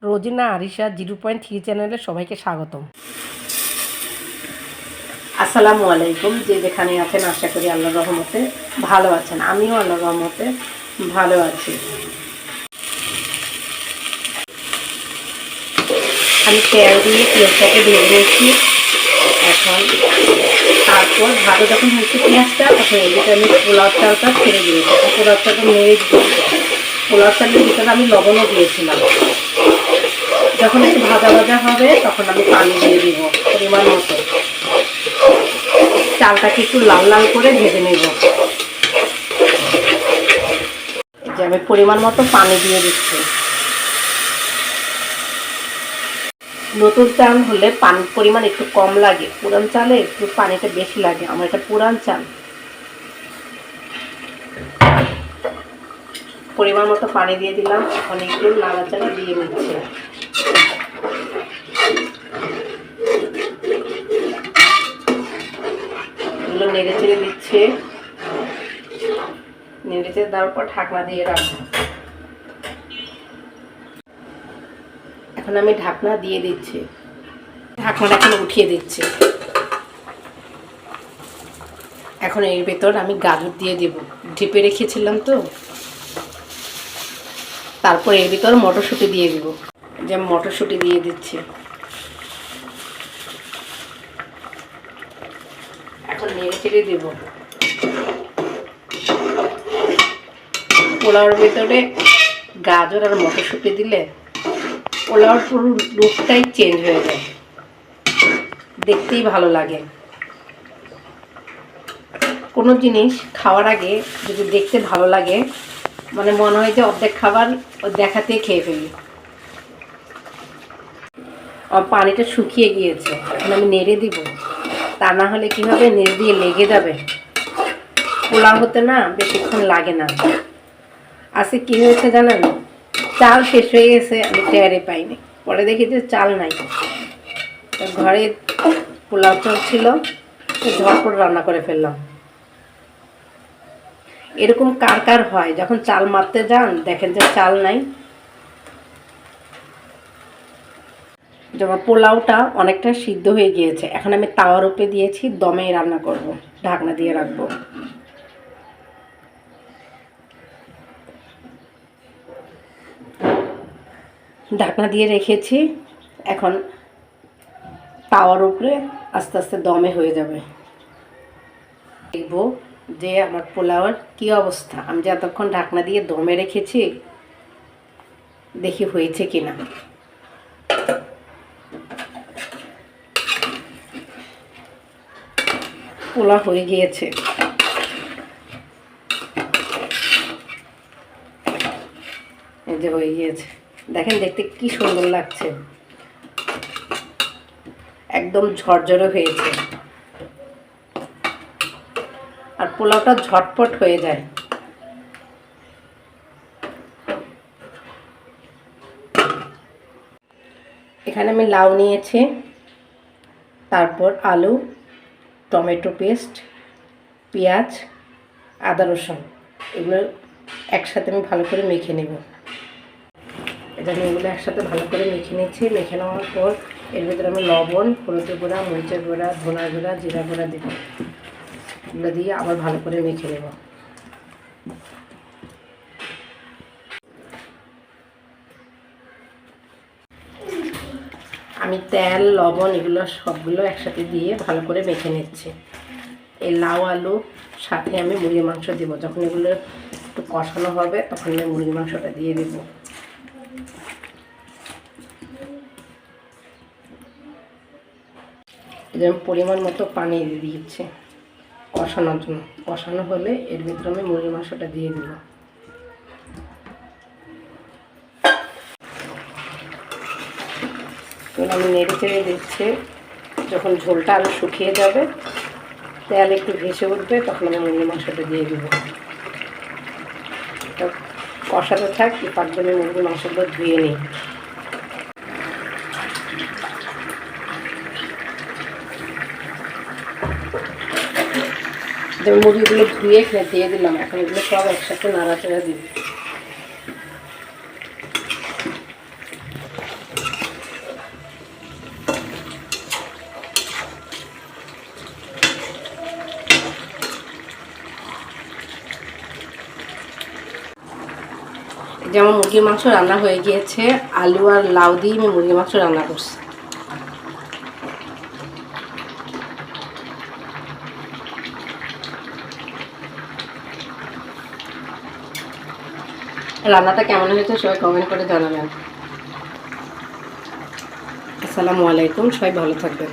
রোজিনা আরিশা 0.3 চ্যানেলে সবাইকে স্বাগতম। আসসালামু আলাইকুম। যে যেখানে আছেন আশা করি আল্লাহর রহমতে ভালো আছেন। আমিও আল্লাহর রহমতে ভালো আছি। আমি তেল দিয়ে পেঁয়াজটাকে ভেজে নিয়েছি। এখন তারপর ভালো যখন হচ্ছে পেঁয়াজটা, তখন এই যেটা আমি পোলাও চালটা ছেড়ে দিয়েছি। পোলাও চালটা নেড়ে দিয়েছি। পোলাও চালের ভিতরে আমি লবণও দিয়েছিলাম। যখন একটু ভাজা ভাজা হবে তখন আমি পানি দিয়ে দিব পরিমাণ মতো। চালটাকে একটু লাল লাল করে ভেজে নেব। যে আমি পরিমাণ মতো পানি দিয়ে দিচ্ছি। নতুন চাল হলে পানির পরিমাণ একটু কম লাগে, পুরান চালে একটু পানিটা বেশি লাগে। আমার এটা পুরান চাল। পরিমাণ মতো পানি দিয়ে দিলাম। এখন একটু নাড়াচাড়া দিয়ে নিচ্ছে। এগুলো নেড়ে চেড়ে দিচ্ছে। নেড়ে চেড়ে দেওয়ার পর ঢাকনা দিয়ে রাখবো। এখন আমি ঢাকনা দিয়ে দিচ্ছি। ঢাকনাটা এখন উঠিয়ে দিচ্ছি। এখন এর ভেতর আমি গাজর দিয়ে দেব। ঢেপে রেখেছিলাম তো। তারপর এর ভিতর মটরশুঁটি দিয়ে দেব। যে মটরশুঁটি দিয়ে দিচ্ছি। এখন নেড়ে চেড়ে দেব। পোলাওর ভেতরে গাজর আর মটরশুঁটি দিলে পোলাওর পুরো লুকটাই চেঞ্জ হয়ে যায়, দেখতেই ভালো লাগে। কোনো জিনিস খাওয়ার আগে যদি দেখতে ভালো লাগে, মানে মনে হয় যে অর্ধেক খাবার দেখাতেই খেয়ে ফেলি। পানিটা শুকিয়ে গিয়েছে। এখন আমি নেড়ে দিব। তা না হলে কী হবে, নেড়ে দিয়ে লেগে যাবে। পোলাও হতে না বেশিক্ষণ লাগে না। আজকে কী হয়েছে জানেন, চাল শেষ হয়ে গেছে, আমি টেরে পাইনি। পরে দেখি যে চাল নাই। ঘরে পোলাও চাল ছিল, ঝটপট রান্না করে ফেললাম। এরকম কার কার হয় যখন চাল মারতে যান দেখেন যে চাল নাই? যেমন পোলাওটা অনেকটা সিদ্ধ হয়ে গিয়েছে। এখন আমি তাওয়ার উপরে দিয়েছি, দমে রান্না করব, ঢাকনা দিয়ে রাখবো। ঢাকনা দিয়ে রেখেছি। এখন তাওয়ার উপরে আস্তে আস্তে দমে হয়ে যাবে। দেখব যে আমার পোলাওয়ের কী অবস্থা। আমি যে এতক্ষণ ঢাকনা দিয়ে দমে রেখেছি, দেখি হয়েছে কিনা। পোলাও হয়ে গিয়েছে। এই যে হয়ে গিয়েছে, দেখেন দেখতে কি সুন্দর লাগছে, একদম ঝরঝরে হয়েছে। আর পোলাওটা ঝটপট হয়ে যায়। এখানে আমি লাউ নিয়েছি, তারপর আলু, টমেটো পেস্ট, পেঁয়াজ, আদা রসুন, এগুলো একসাথে আমি ভালো করে মেখে নেব। এটা আমি এগুলো একসাথে ভালো করে মেখে নিচ্ছি। মেখে নেওয়ার পর এর ভিতরে আমি লবণ, হলুদের গুঁড়া, মরিচের গুঁড়া, ধনার গুঁড়া, জিরা গুঁড়া দেব। এগুলো দিয়ে আবার ভালো করে মেখে নেব। আমি তেল, লবণ এগুলো সবগুলো একসাথে দিয়ে ভালো করে মেখে নিচ্ছি। এই লাউ আলু সাথে আমি মুরগির মাংস দেবো। যখন এগুলো একটু কষানো হবে তখন আমি মুরগির মাংসটা দিয়ে দেব। যেমন পরিমাণ মতো পানি দিয়ে দিচ্ছি কষানোর জন্য। কষানো হলে এর ভিতরে আমি মুরগির মাংসটা দিয়ে দেব। আমি নেড়ে চেড়ে দিচ্ছি। যখন ঝোলটা আরও শুকিয়ে যাবে, তেল একটু ভেসে উঠবে, তখন আমি মুরগির মাংসটা দিয়ে দেব। কষাতে থাক, পাঁচ জনের মুরগির মাংসগুলো ধুয়ে নিই। যেমন মুরগিগুলো ধুয়ে এখানে দিয়ে দিলাম। এখন এগুলো সব একসাথে নাড়াচাড়া দিব। যেমন মুরগির মাংস রান্না হয়ে গিয়েছে, আলু আর লাউ দিয়ে আমি মুরগির মাংস রান্না করছি। রান্নাটা কেমন হয়েছে সবাই কমেন্ট করে জানাবেন। আসসালামু আলাইকুম, সবাই ভালো থাকবেন।